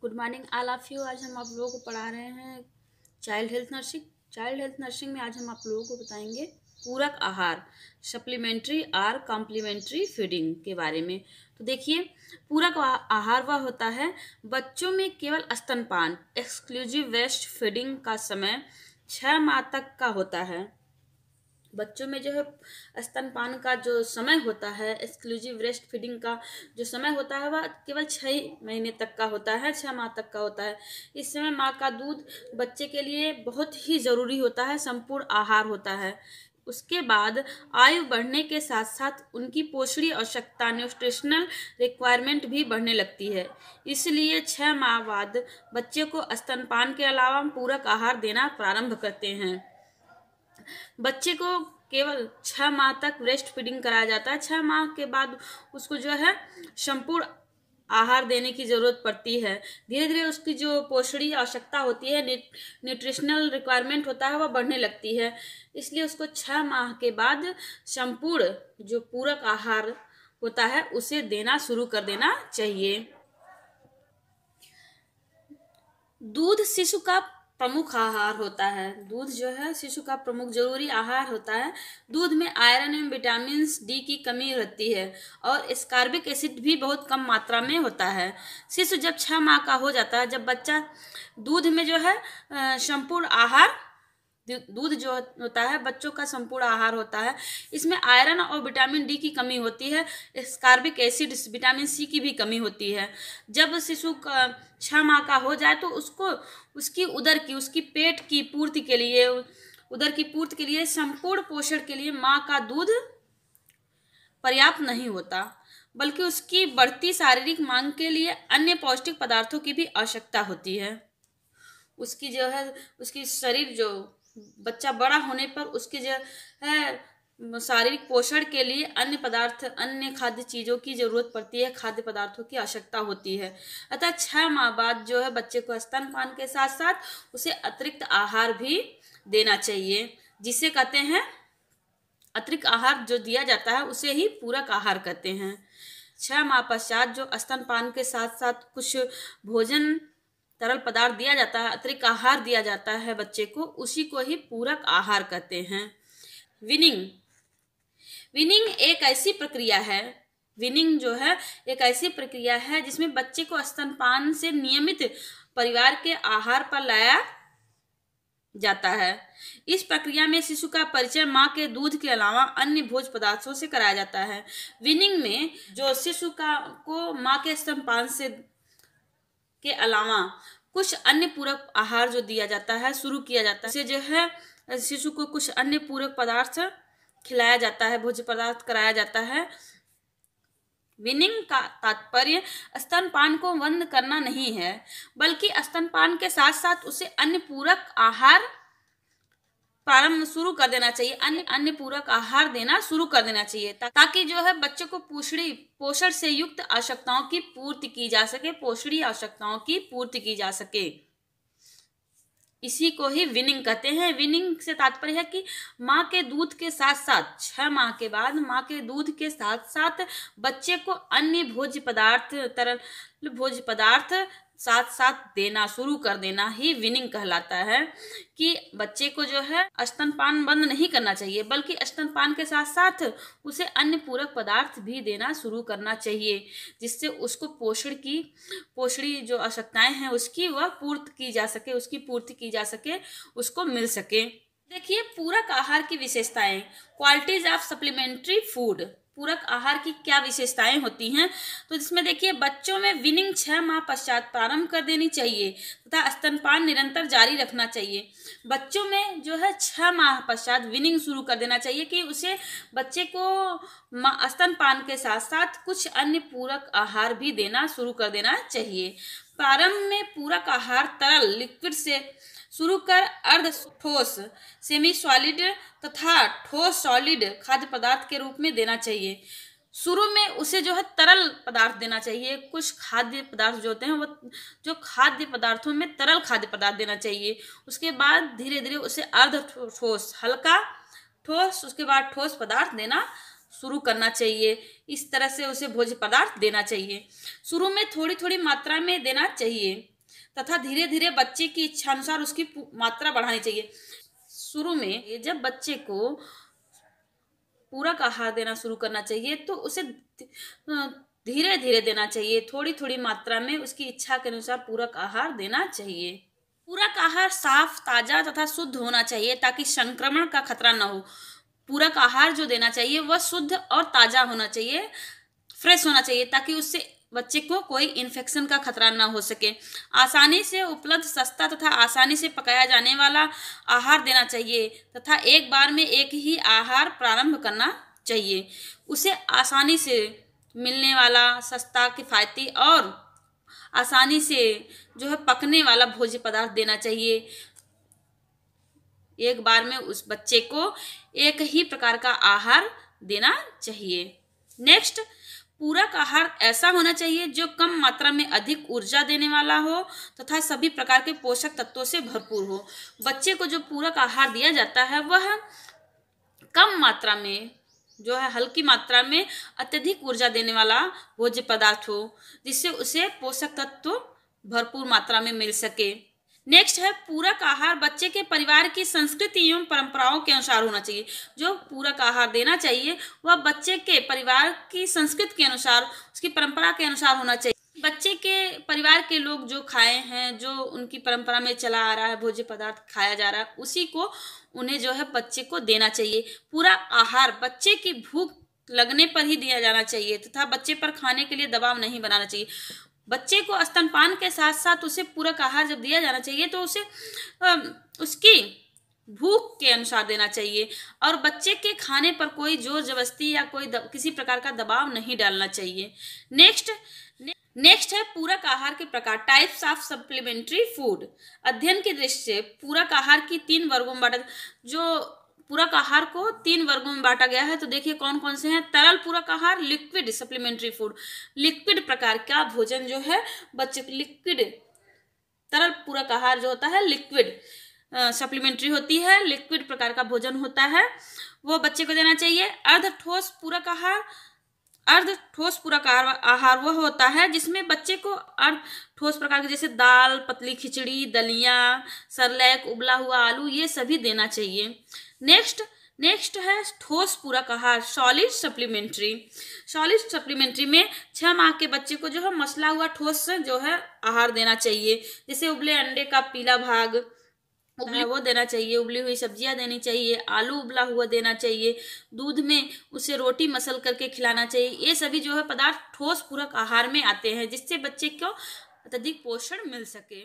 Good morning all of you. आज हम आप लोगों को पढ़ा रहे हैं child health nursing. Child health nursing में आज हम आप लोगों को बताएंगे पूरक आहार, सप्लीमेंट्री और कॉम्प्लीमेंट्री फीडिंग के बारे में। तो देखिए, पूरक आहार वह होता है बच्चों में केवल स्तनपान एक्सक्लूसिव ब्रेस्ट फीडिंग का समय 6 माह तक का होता है। बच्चों में जो है स्तनपान का जो समय होता है, एक्सक्लूसिव ब्रेस्ट फीडिंग का जो समय होता है वह केवल 6 महीने तक का होता है, 6 माह तक का होता है। इस समय माँ का दूध बच्चे के लिए बहुत ही ज़रूरी होता है, संपूर्ण आहार होता है। उसके बाद आयु बढ़ने के साथ साथ उनकी पोषणीय आवश्यकता न्यूट्रिशनल रिक्वायरमेंट भी बढ़ने लगती है। इसलिए 6 माह बाद बच्चे को स्तनपान के अलावा पूरक आहार देना प्रारंभ करते हैं। बच्चे को केवल 6 माह तक ब्रेस्ट फीडिंग कराया जाता है। 6 माह के बाद उसको जो है संपूर्ण आहार देने की ज़रूरत पड़ती है। धीरे धीरे उसकी जो पोषणीय आवश्यकता होती है, न्यूट्रिशनल रिक्वायरमेंट होता है, वह बढ़ने लगती है। इसलिए उसको 6 माह के बाद संपूर्ण जो पूरक आहार होता है उसे देना शुरू कर देना चाहिए। दूध शिशु का प्रमुख आहार होता है। दूध जो है शिशु का प्रमुख जरूरी आहार होता है। दूध में आयरन एवं विटामिन डी की कमी रहती है और एस्कॉर्बिक एसिड भी बहुत कम मात्रा में होता है। शिशु जब 6 माह का हो जाता है, जब बच्चा दूध में जो है संपूर्ण आहार, दूध जो होता है बच्चों का संपूर्ण आहार होता है। इसमें आयरन और विटामिन डी की कमी होती है, एस्कॉर्बिक एसिड, विटामिन सी की भी कमी होती है। जब शिशु का 6 माह का हो जाए तो उसको उसकी पेट की पूर्ति के लिए, उदर की पूर्ति के लिए, संपूर्ण पोषण के लिए माँ का दूध पर्याप्त नहीं होता, बल्कि उसकी बढ़ती शारीरिक मांग के लिए अन्य पौष्टिक पदार्थों की भी आवश्यकता होती है। उसकी जो है उसकी शरीर जो बच्चा बड़ा होने पर उसके जो है शारीरिक पोषण के लिए अन्य पदार्थ, अन्य खाद्य चीज़ों की जरूरत पड़ती है, खाद्य पदार्थों की आवश्यकता होती है। अतः 6 माह बाद जो है बच्चे को स्तनपान के साथ साथ उसे अतिरिक्त आहार भी देना चाहिए, जिसे कहते हैं अतिरिक्त आहार जो दिया जाता है उसे ही पूरक आहार कहते हैं। 6 माह पश्चात जो स्तनपान के साथ साथ कुछ भोजन, तरल पदार्थ दिया जाता है, अतिरिक्त आहार दिया जाता है बच्चे को, उसी को ही पूरक आहार कहते हैं। वीनिंग एक ऐसी प्रक्रिया है, वीनिंग जो है एक ऐसी प्रक्रिया है जिसमें बच्चे को स्तनपान से नियमित परिवार के आहार पर लाया जाता है। इस प्रक्रिया में शिशु का परिचय माँ के दूध के अलावा अन्य भोज्य पदार्थों से कराया जाता है। वीनिंग में जो शिशु को माँ के स्तनपान से के अलावा कुछ अन्य पूरक आहार जो दिया जाता है, शुरू किया जाता है, इसे जो है शिशु को कुछ अन्य पूरक पदार्थ खिलाया जाता है, भोज्य पदार्थ कराया जाता है। वीनिंग का तात्पर्य स्तनपान को बंद करना नहीं है, बल्कि स्तनपान के साथ साथ उसे अन्य पूरक आहार प्रारंभ शुरू कर देना चाहिए, अन्य पूरक आहार देना शुरू कर देना चाहिए, ताकि जो है बच्चे को पोषण से युक्त आवश्यकताओं की पूर्ति की जा सके, पोषणीय आवश्यकताओं की पूर्ति की जा सके। इसी को ही वीनिंग कहते हैं। वीनिंग से तात्पर्य है कि माँ के दूध के साथ साथ 6 माह के बाद माँ के दूध के साथ साथ बच्चे को अन्य भोज्य पदार्थ, तरल भोज्य पदार्थ साथ साथ देना शुरू कर देना ही वीनिंग कहलाता है। कि बच्चे को जो है स्तनपान बंद नहीं करना चाहिए, बल्कि स्तनपान के साथ साथ उसे अन्य पूरक पदार्थ भी देना शुरू करना चाहिए, जिससे उसको पोषणीय जो आवश्यकताएं हैं उसकी वह पूर्ति की जा सके, उसको मिल सके। देखिए, पूरक आहार की विशेषताएं, क्वालिटीज ऑफ सप्लीमेंट्री फूड। पूरक आहार की क्या विशेषताएं होती हैं, तो इसमें देखिए, बच्चों में वीनिंग 6 माह पश्चात प्रारंभ कर देनी चाहिए तथा स्तनपान निरंतर जारी रखना चाहिए। बच्चों में जो है 6 माह पश्चात वीनिंग शुरू कर देना चाहिए कि उसे बच्चे को स्तनपान के साथ साथ कुछ अन्य पूरक आहार भी देना शुरू कर देना चाहिए। प्रारंभ में पूरक आहार तरल लिक्विड से शुरू कर अर्ध ठोस सेमी सॉलिड तथा ठोस सॉलिड खाद्य पदार्थ के रूप में देना चाहिए। शुरू में उसे जो है तरल पदार्थ देना चाहिए। कुछ खाद्य पदार्थ जो होते हैं वो जो खाद्य पदार्थों में तरल खाद्य पदार्थ देना चाहिए। उसके बाद धीरे धीरे उसे अर्ध ठोस, हल्का ठोस, उसके बाद ठोस पदार्थ देना शुरू करना चाहिए। इस तरह से उसे भोज्य पदार्थ देना चाहिए। शुरू में थोड़ी थोड़ी मात्रा में देना चाहिए। तथा धीरे धीरे बच्चे की इच्छा अनुसार उसकी मात्रा बढ़ानी चाहिए। शुरू में जब बच्चे को पूरक आहार देना शुरू करना चाहिए तो उसे धीरे धीरे देना चाहिए, थोड़ी थोड़ी मात्रा में उसकी इच्छा के अनुसार पूरक आहार देना चाहिए। पूरक आहार साफ, ताजा तथा शुद्ध होना चाहिए ताकि संक्रमण का खतरा न हो। पूरक आहार जो देना चाहिए वह शुद्ध और ताजा होना चाहिए, फ्रेश होना चाहिए, ताकि उससे बच्चे को कोई इन्फेक्शन का खतरा ना हो सके। आसानी से उपलब्ध, सस्ता तथा आसानी से पकाया जाने वाला आहार देना चाहिए तथा एक बार में एक ही आहार प्रारंभ करना चाहिए। उसे आसानी से मिलने वाला, सस्ता, किफ़ायती और आसानी से जो है पकने वाला भोज्य पदार्थ देना चाहिए। एक बार में उस बच्चे को एक ही प्रकार का आहार देना चाहिए। नेक्स्ट, पूरक आहार ऐसा होना चाहिए जो कम मात्रा में अधिक ऊर्जा देने वाला हो तथा सभी प्रकार के पोषक तत्वों से भरपूर हो। बच्चे को जो पूरक आहार दिया जाता है वह कम मात्रा में, जो है हल्की मात्रा में अत्यधिक ऊर्जा देने वाला भोज्य पदार्थ हो, जिससे उसे पोषक तत्व भरपूर मात्रा में मिल सके। नेक्स्ट है, पूरक आहार बच्चे के परिवार की संस्कृति एवं परंपराओं के अनुसार होना चाहिए। जो पूरक आहार देना चाहिए वह बच्चे के परिवार की संस्कृति के अनुसार, उसकी परंपरा के अनुसार होना चाहिए। बच्चे के परिवार के लोग जो खाए हैं, जो उनकी परंपरा में चला आ रहा है, भोज्य पदार्थ खाया जा रहा है, उसी को उन्हें जो है बच्चे को देना चाहिए। पूरा आहार बच्चे की भूख लगने पर ही दिया जाना चाहिए तथा बच्चे पर खाने के लिए दबाव नहीं बनाना चाहिए। बच्चे को स्तनपान के साथ साथ उसे पूरक आहार जब दिया जाना चाहिए तो उसे उसकी भूख के अनुसार देना चाहिए और बच्चे के खाने पर कोई जोर जबरदस्ती या कोई किसी प्रकार का दबाव नहीं डालना चाहिए। नेक्स्ट है पूरक आहार के प्रकार, टाइप्स ऑफ सप्लीमेंट्री फूड। अध्ययन की दृष्टि से पूरक आहार की 3 वर्गों में बांटा, जो पूरक आहार को 3 वर्गों में बांटा गया है। तो देखिए कौन कौन से हैं। तरल पूरक आहार, लिक्विड सप्लीमेंट्री फूड। लिक्विड प्रकार का भोजन जो है बच्चे को, लिक्विड तरल पूरक आहार जो होता है लिक्विड सप्लीमेंट्री होती है, लिक्विड प्रकार का भोजन होता है, वो बच्चे को देना चाहिए। अर्ध ठोस पूरक आहार, अर्ध ठोस पूरक आहार वह होता है जिसमें बच्चे को अर्ध ठोस प्रकार के जैसे दाल, पतली खिचड़ी, दलिया, सरलैक, उबला हुआ आलू, ये सभी देना चाहिए। नेक्स्ट है ठोस पूरक आहार, सॉलिड सप्लीमेंट्री। सॉलिड सप्लीमेंट्री में 6 माह के बच्चे को जो है मसला हुआ ठोस जो है आहार देना चाहिए, जैसे उबले अंडे का पीला भाग वो देना चाहिए, उबली हुई सब्जियां देनी चाहिए, आलू उबला हुआ देना चाहिए, दूध में उसे रोटी मसल करके खिलाना चाहिए। ये सभी जो है पदार्थ ठोस पूरक आहार में आते हैं जिससे बच्चे को अत्यधिक पोषण मिल सके।